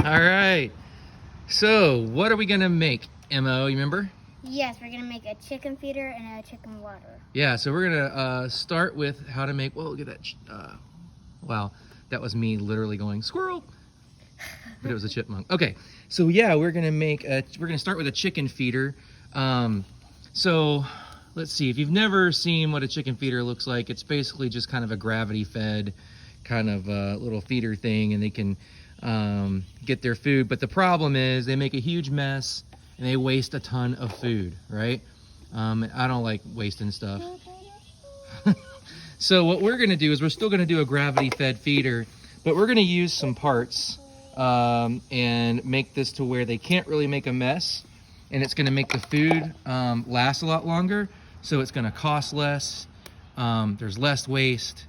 All right. So, what are we gonna make, Mo? You remember? Yes, we're gonna make a chicken feeder and a chicken water. Yeah. So we're gonna start with how to make. Well, look at that. Wow, that was me literally going squirrel, but it was a chipmunk. Okay. So yeah, we're gonna start with a chicken feeder. So let's see. If you've never seen what a chicken feeder looks like, it's basically just kind of a gravity-fed kind of little feeder thing, and they can get their food. But the problem is they make a huge mess and they waste a ton of food, right? I don't like wasting stuff. So what we're gonna do is we're still gonna do a gravity-fed feeder, but we're gonna use some parts and make this to where they can't really make a mess, and it's gonna make the food last a lot longer, so it's gonna cost less, there's less waste,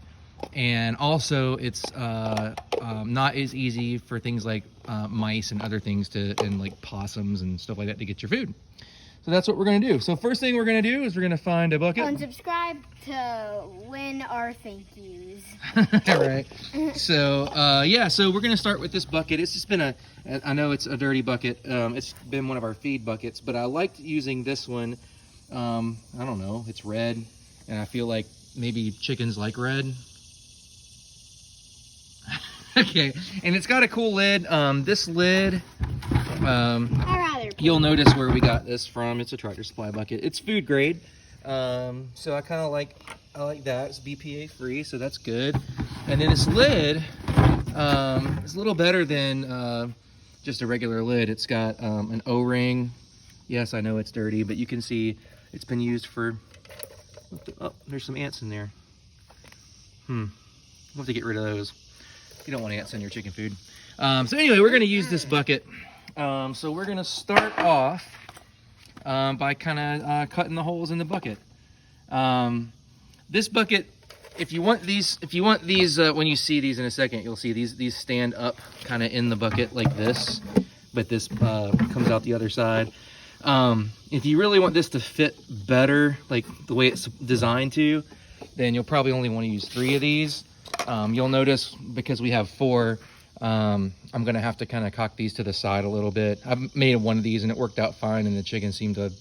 and also it's not as easy for things like mice and other things and like possums and stuff like that to get your food. So that's what we're gonna do. So first thing we're gonna do is we're gonna find a bucket. And subscribe to win our thank yous. All right. So yeah, so we're gonna start with this bucket. It's just been I know it's a dirty bucket. It's been one of our feed buckets, but I liked using this one. I don't know, it's red, and I feel like maybe chickens like red. Okay, and it's got a cool lid. This lid, you'll notice where we got this from. It's a Tractor Supply bucket. It's food grade, so I like that. It's BPA free, so that's good. And then this lid is a little better than just a regular lid. It's got an O-ring. Yes, I know it's dirty, but you can see it's been used for. Oh, there's some ants in there. We'll have to get rid of those. You don't want ants in your chicken food. So anyway, we're gonna use this bucket. So we're gonna start off by kind of cutting the holes in the bucket. This bucket, if you want these, when you see these in a second, you'll see these stand up kind of in the bucket like this, but this comes out the other side. If you really want this to fit better, like the way it's designed to, then you'll probably only want to use 3 of these. You'll notice because we have 4, I'm gonna have to kind of cock these to the side a little bit. I've made one of these and it worked out fine, and the chickens seem to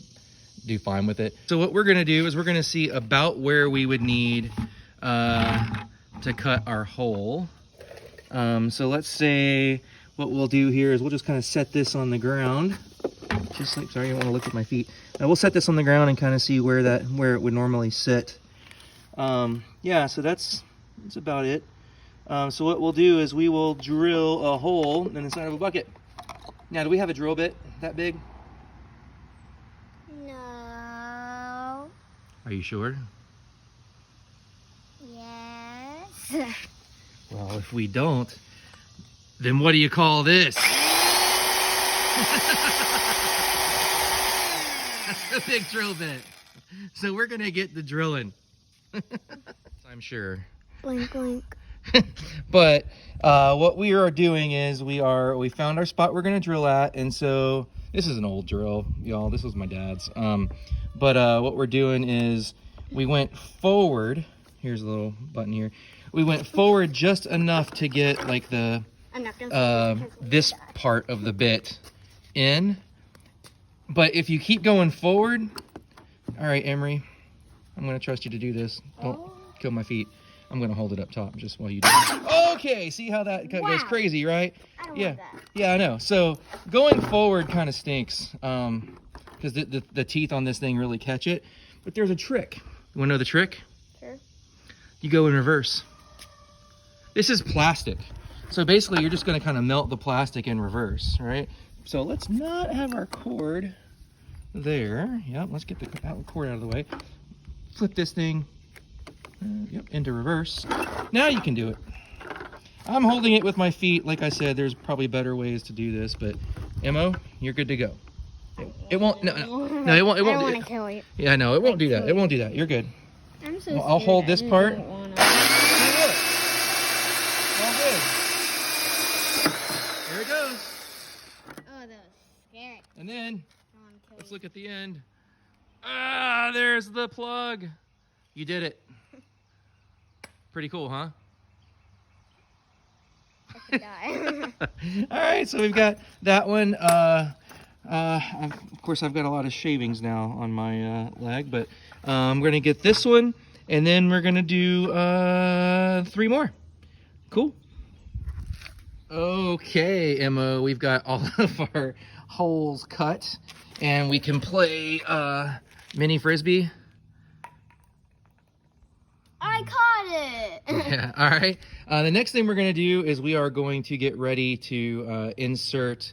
do fine with it. So what we're gonna do is we're gonna see about where we would need to cut our hole. So let's say what we'll do here is we'll just kind of set this on the ground. Just like, sorry, I don't want to look at my feet. We'll set this on the ground and kind of see where it would normally sit. Yeah, so that's about it. So what we'll do is we will drill a hole in the side of a bucket. Now, do we have a drill bit that big? No. Are you sure? Yes. Well, if we don't, then what do you call this? That's a big drill bit. So we're gonna get the drilling. I'm sure. Blink, blink. But what we are doing is we found our spot we're gonna drill at, and so this is an old drill, y'all. This was my dad's. But what we're doing is we went forward. Here's a little button here. We went forward just enough to get like the this part of the bit in. But if you keep going forward, all right, Emery, I'm gonna trust you to do this. Don't kill my feet. I'm gonna hold it up top just while you do it. Okay, see how that goes crazy, right? I don't want that. Yeah, I know. So going forward kind of stinks because the teeth on this thing really catch it. But there's a trick. You wanna know the trick? Sure. You go in reverse. This is plastic. So basically you're just gonna kind of melt the plastic in reverse, right? So let's not have our cord there. Yep, let's get the cord out of the way. Flip this thing into reverse. Now you can do it. I'm holding it with my feet. Like I said, there's probably better ways to do this, but Mo, you're good to go. It won't, no, it won't. I don't want to kill you. Yeah, no, it won't do that. It won't do that. You're good. I'm so I'll hold this part. All good. There it goes. Oh, that was scary. And then, let's look at the end. Ah, there's the plug. You did it. Pretty cool, huh? I could die. All right, so we've got that one. Of course, I've got a lot of shavings now on my leg, but I'm gonna get this one, and then we're gonna do 3 more. Cool. Okay, Emma, we've got all of our holes cut, and we can play mini frisbee. I caught it. Yeah, all right. The next thing we're going to do is we are going to get ready to insert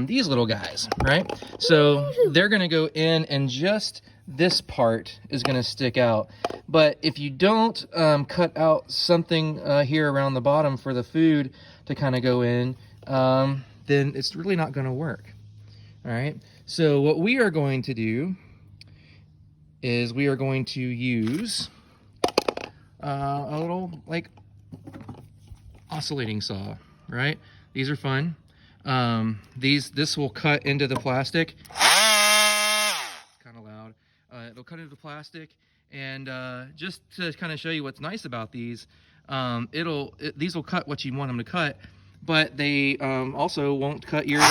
these little guys, right? So they're going to go in, and just this part is going to stick out. But if you don't cut out something here around the bottom for the food to kind of go in, then it's really not going to work. All right. So what we are going to do is we are going to use a little like oscillating saw, right? These are fun. This will cut into the plastic. Kind of loud. It'll cut into the plastic, and just to kind of show you what's nice about these, these will cut what you want them to cut, but they also won't cut your foot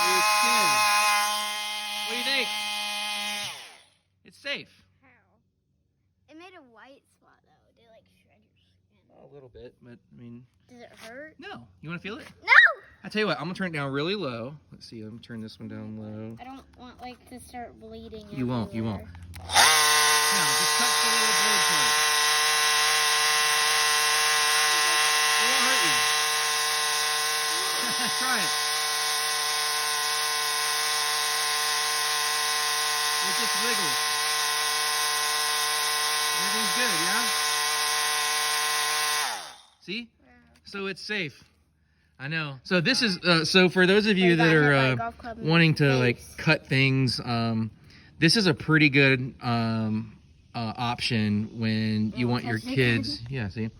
or your skin. What do you think? It's safe. It made a white spot though. Did it like shred your skin? A little bit, but I mean. Does it hurt? No. You want to feel it? No! I tell you what, I'm gonna turn it down really low. Let's see, I'm gonna turn this one down low. I don't want like to start bleeding. You won't, you won't. everywhere. Now, just touch the little blade part. It won't hurt you. Try it. It just wiggles. Everything's good, yeah? See? So it's safe. I know. So this is so for those of you that are wanting to like cut things, this is a pretty good option when you want your kids. Yeah, see.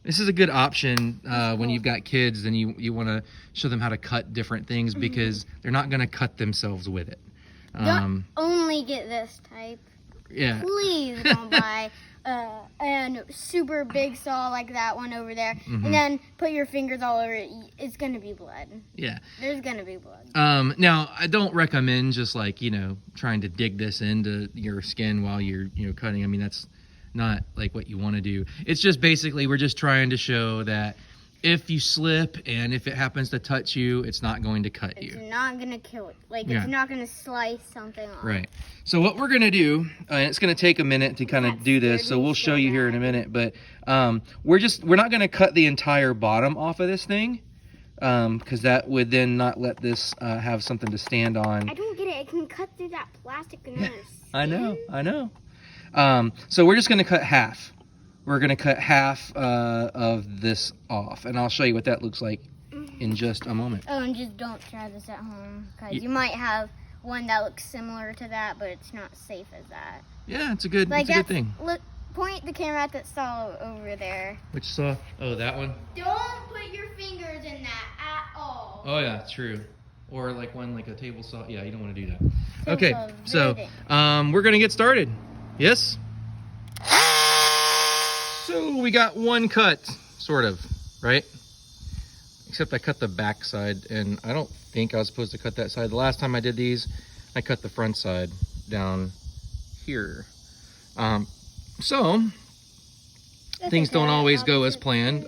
This is a good option when you've got kids and you want to show them how to cut different things because they're not going to cut themselves with it. Don't only get this type. Yeah. Please don't buy a super big saw like that one over there, and then put your fingers all over it. It's gonna be blood. Yeah. There's gonna be blood. Now I don't recommend just like trying to dig this into your skin while you're cutting. I mean that's not like what you want to do. It's just basically we're just trying to show that if you slip and if it happens to touch you, it's not going to cut you. It's not going to kill it. Like, it's not going to slice something off. Right. So what we're going to do, and it's going to take a minute to kind of do this, so we'll show you here in a minute, but we're not going to cut the entire bottom off of this thing, because that would then not let this have something to stand on. I don't get it. It can cut through that plastic and your skin. I know. So we're just going to cut half. We're going to cut half of this off, and I'll show you what that looks like in just a moment. Oh, and just don't try this at home, because you might have one that looks similar to that, but it's not safe as that. Yeah, it's a good thing. Look, point the camera at that saw over there. Which saw? Oh, that one? Don't put your fingers in that at all. Oh, yeah, true. Or like a table saw. Yeah, you don't want to do that. Okay, so we're going to get started. Yes? So we got one cut, sort of, right? Except I cut the back side, and I don't think I was supposed to cut that side. The last time I did these, I cut the front side down here. So things don't always go as planned.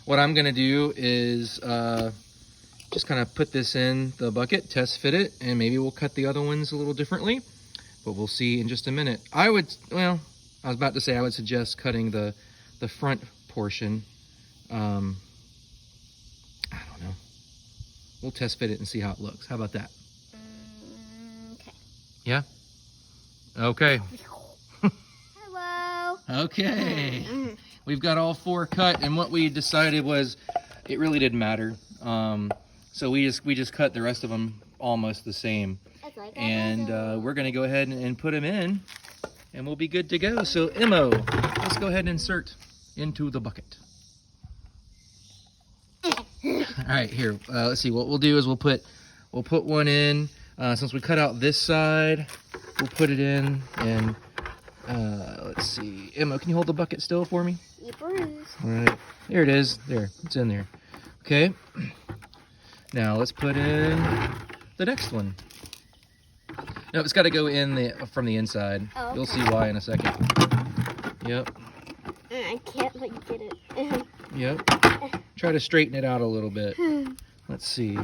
What I'm gonna do is just kind of put this in the bucket, test fit it, and maybe we'll cut the other ones a little differently, but we'll see in just a minute. I was about to say I would suggest cutting the front portion. I don't know. We'll test fit it and see how it looks. How about that? Okay. Yeah? Okay. Hello. Okay. We've got all 4 cut, and what we decided was it really didn't matter. So we just cut the rest of them almost the same. And we're going to go ahead and put them in, and we'll be good to go. So, Emo, let's go ahead and insert into the bucket. All right, here. Let's see. What we'll do is we'll put one in. Since we cut out this side, we'll put it in, and Let's see. Emma, can you hold the bucket still for me? Yepers. All right. There it is. There. It's in there. Okay. Now let's put in the next one. No, it's got to go in from the inside. Oh, okay. You'll see why in a second. Yep. I can't like get it. Yep. Try to straighten it out a little bit. Let's see.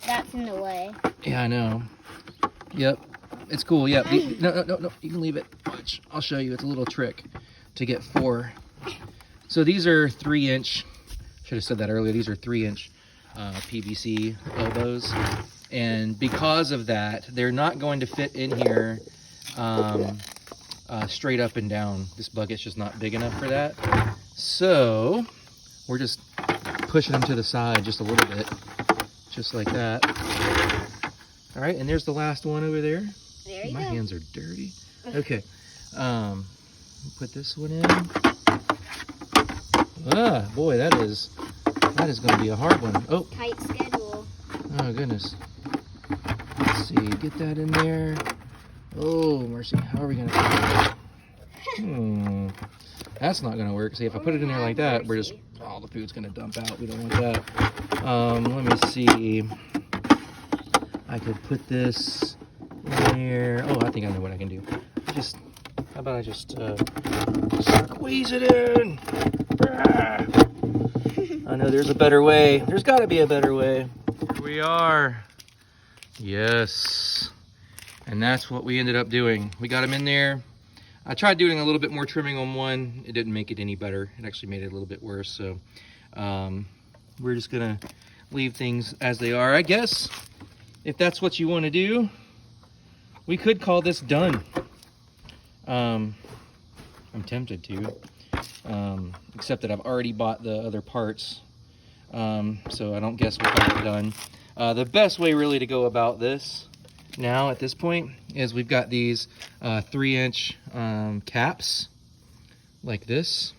That's in the way. Yeah, I know. Yep. It's cool. Yep. No. You can leave it. Watch. I'll show you. It's a little trick to get 4. So these are 3-inch. Should have said that earlier. These are 3-inch PVC elbows. And because of that, they're not going to fit in here straight up and down. This bucket's just not big enough for that. So we're just pushing them to the side just a little bit, just like that. All right, and there's the last one over there. There you My go. hands are dirty. Okay, put this one in. Ah, boy, that is going to be a hard one. Oh, Tight schedule. oh goodness. Let's see, get that in there. Oh, mercy. How are we going to do that? That's not going to work. See, if I put it in there like that, we're just, all the food's going to dump out. We don't want that. Let me see. I could put this in there. Oh, I think I know what I can do. How about I just squeeze it in? I know there's a better way. There's got to be a better way. Here we are. Yes. And that's what we ended up doing. We got them in there. I tried doing a little bit more trimming on one. It didn't make it any better. It actually made it a little bit worse. So we're just going to leave things as they are. I guess if that's what you want to do, we could call this done. I'm tempted to. Except that I've already bought the other parts. So I don't guess we'll call it done. The best way really to go about this now at this point is we've got these 3-inch caps like this.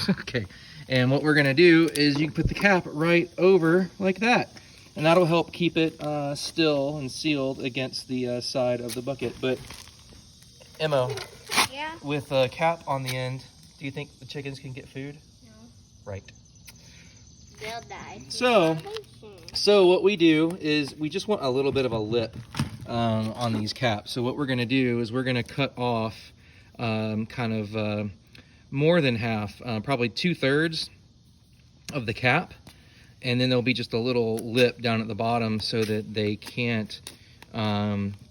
Okay, and what we're gonna do is you can put the cap right over like that, and that'll help keep it still and sealed against the side of the bucket. But Emma, Yeah? with a cap on the end, do you think the chickens can get food? No. Right. They'll die. So what we do is we just want a little bit of a lip on these caps. So what we're going to do is we're going to cut off kind of more than half, probably 2/3 of the cap. And then there'll be just a little lip down at the bottom so that they can't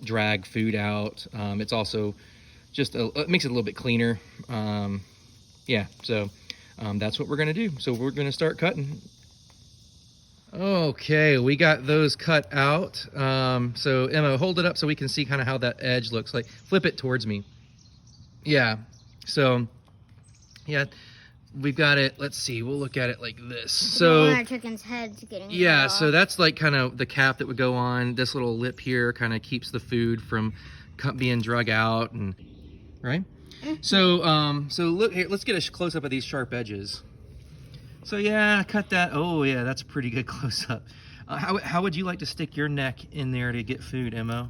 drag food out. It's also just, it makes it a little bit cleaner. Yeah, so that's what we're going to do. So we're going to start cutting. Okay, we got those cut out. So Emma, hold it up so we can see kind of how that edge looks like. Flip it towards me. Yeah, so yeah, we've got it. Let's see, we'll look at it like this. So our chicken's head's getting yeah, off. so that's like kind of the cap that would go on. This little lip here kind of keeps the food from being drug out, and right. So so look here, let's get a close up of these sharp edges. So yeah, cut that. Oh yeah, that's a pretty good close up. How would you like to stick your neck in there to get food, Emma?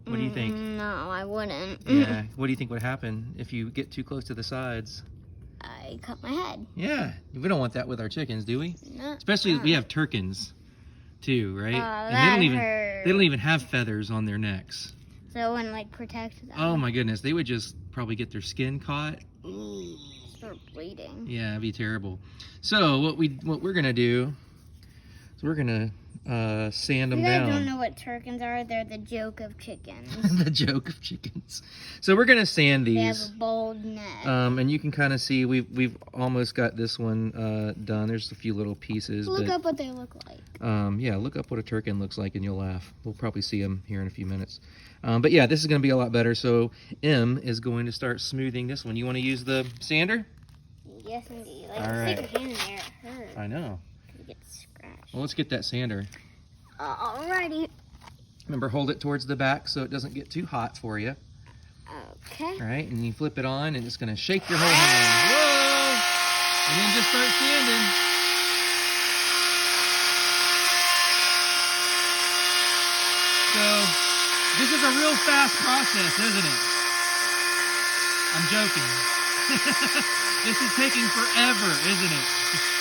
What do you think? No, I wouldn't. Yeah. What do you think would happen if you get too close to the sides? I cut my head. Yeah, we don't want that with our chickens, do we? No. Especially we have turkins too, right? And That they don't even have feathers on their necks. So it wouldn't like protect them. Oh my goodness, they would just probably get their skin caught. Start bleeding. Yeah, it'd be terrible. So what we're gonna do is we're gonna sand them You guys down. don't know what turkins are. They're the joke of chickens. The joke of chickens. So we're gonna sand They have these. a bold neck. And you can kind of see we've almost got this one done. There's a few little pieces. Look but, up what they look like. yeah, look up what a turkin looks like and you'll laugh. We'll probably see them here in a few minutes. But yeah, this is going to be a lot better. So M is going to start smoothing this one. You want to use the sander? Yes, indeed. Like, All stick right. your hand in there. It hurts. I know. It gets scratched. Well, let's get that sander. Alrighty. Remember, hold it towards the back so it doesn't get too hot for you. Okay. All right, and you flip it on, and it's going to shake your whole hand. Whoa! And then just start sanding. So This is a real fast process, isn't it? I'm joking. This is taking forever, isn't it?